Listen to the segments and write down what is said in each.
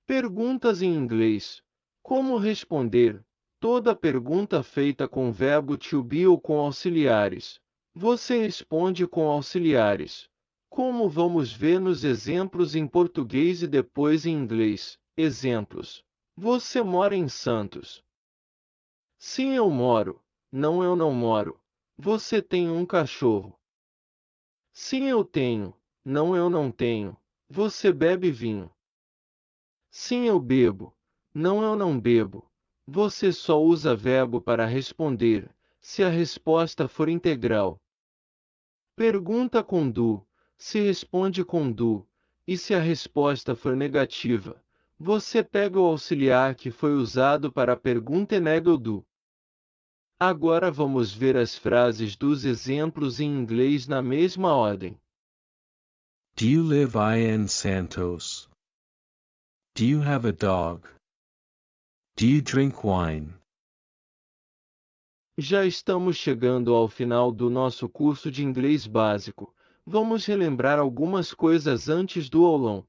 Perguntas em inglês. Como responder? Toda pergunta feita com o verbo to be ou com auxiliares. Você responde com auxiliares. Como vamos ver nos exemplos em português e depois em inglês. Exemplos. Você mora em Santos? Sim, eu moro. Não, eu não moro. Você tem um cachorro? Sim, eu tenho. Não, eu não tenho. Você bebe vinho? Sim, eu bebo. Não, eu não bebo. Você só usa verbo para responder, se a resposta for integral. Pergunta com do, se responde com do, e se a resposta for negativa, você pega o auxiliar que foi usado para a pergunta e nega o do. Agora vamos ver as frases dos exemplos em inglês na mesma ordem. Do you live in Santos? Do you have a dog? Do you drink wine? Já estamos chegando ao final do nosso curso de inglês básico. Vamos relembrar algumas coisas antes do aulão.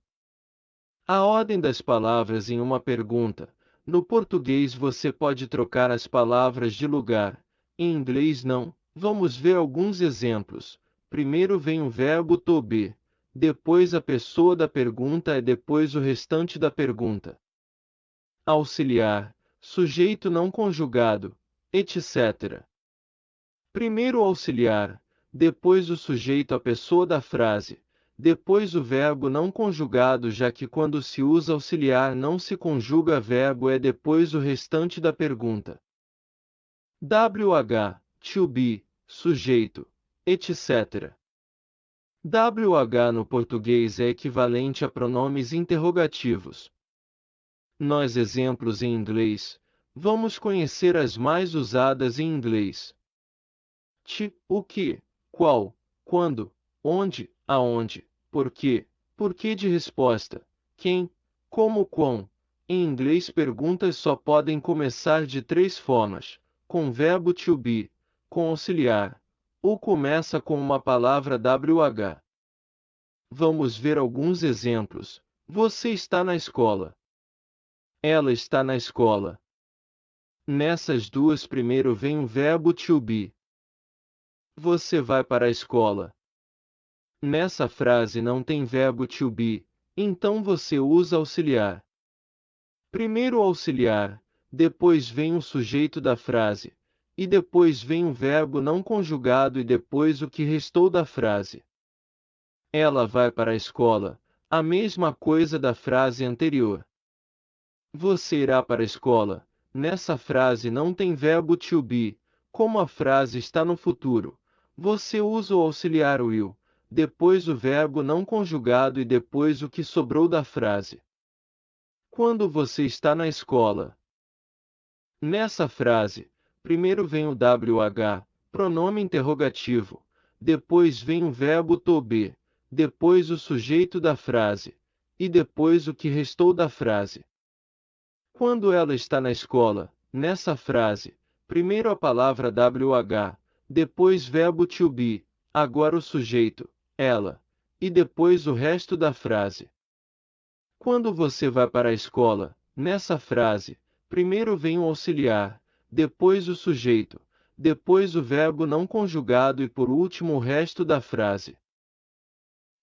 A ordem das palavras em uma pergunta. No português você pode trocar as palavras de lugar. Em inglês não. Vamos ver alguns exemplos. Primeiro vem o verbo to be. Depois a pessoa da pergunta e depois o restante da pergunta. Auxiliar, sujeito não conjugado, etc. Primeiro o auxiliar, depois o sujeito a pessoa da frase, depois o verbo não conjugado, já que quando se usa auxiliar não se conjuga verbo, é depois o restante da pergunta. WH, to be, sujeito, etc. WH no português é equivalente a pronomes interrogativos. Nos exemplos em inglês, vamos conhecer as mais usadas em inglês. O que, qual, quando, onde, aonde, porquê de resposta, quem, como, quão. Em inglês perguntas só podem começar de três formas, com verbo to be, com auxiliar, ou começa com uma palavra WH. Vamos ver alguns exemplos. Você está na escola. Ela está na escola. Nessas duas primeiro vem o verbo to be. Você vai para a escola. Nessa frase não tem verbo to be, então você usa auxiliar. Primeiro o auxiliar, depois vem o sujeito da frase, e depois vem o verbo não conjugado e depois o que restou da frase. Ela vai para a escola, a mesma coisa da frase anterior. Você irá para a escola. Nessa frase não tem verbo to be, como a frase está no futuro. Você usa o auxiliar will, depois o verbo não conjugado e depois o que sobrou da frase. Quando você está na escola. Nessa frase, primeiro vem o WH, pronome interrogativo, depois vem o verbo to be, depois o sujeito da frase, e depois o que restou da frase. Quando ela está na escola, nessa frase, primeiro a palavra WH, depois verbo to be, agora o sujeito, ela, e depois o resto da frase. Quando você vai para a escola, nessa frase, primeiro vem o auxiliar, depois o sujeito, depois o verbo não conjugado e por último o resto da frase.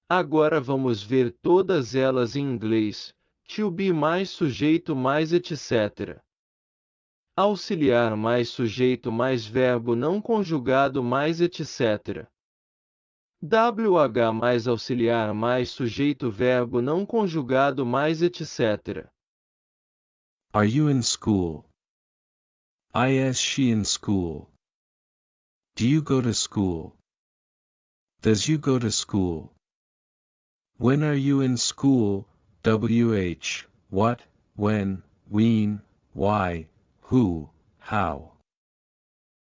Agora vamos ver todas elas em inglês. To be mais sujeito mais etc. Auxiliar mais sujeito mais verbo não conjugado mais etc. WH mais auxiliar mais sujeito verbo não conjugado mais etc. Are you in school? Is she in school? Do you go to school? Does you go to school? When are you in school? WH, what, when, when, why, who, how.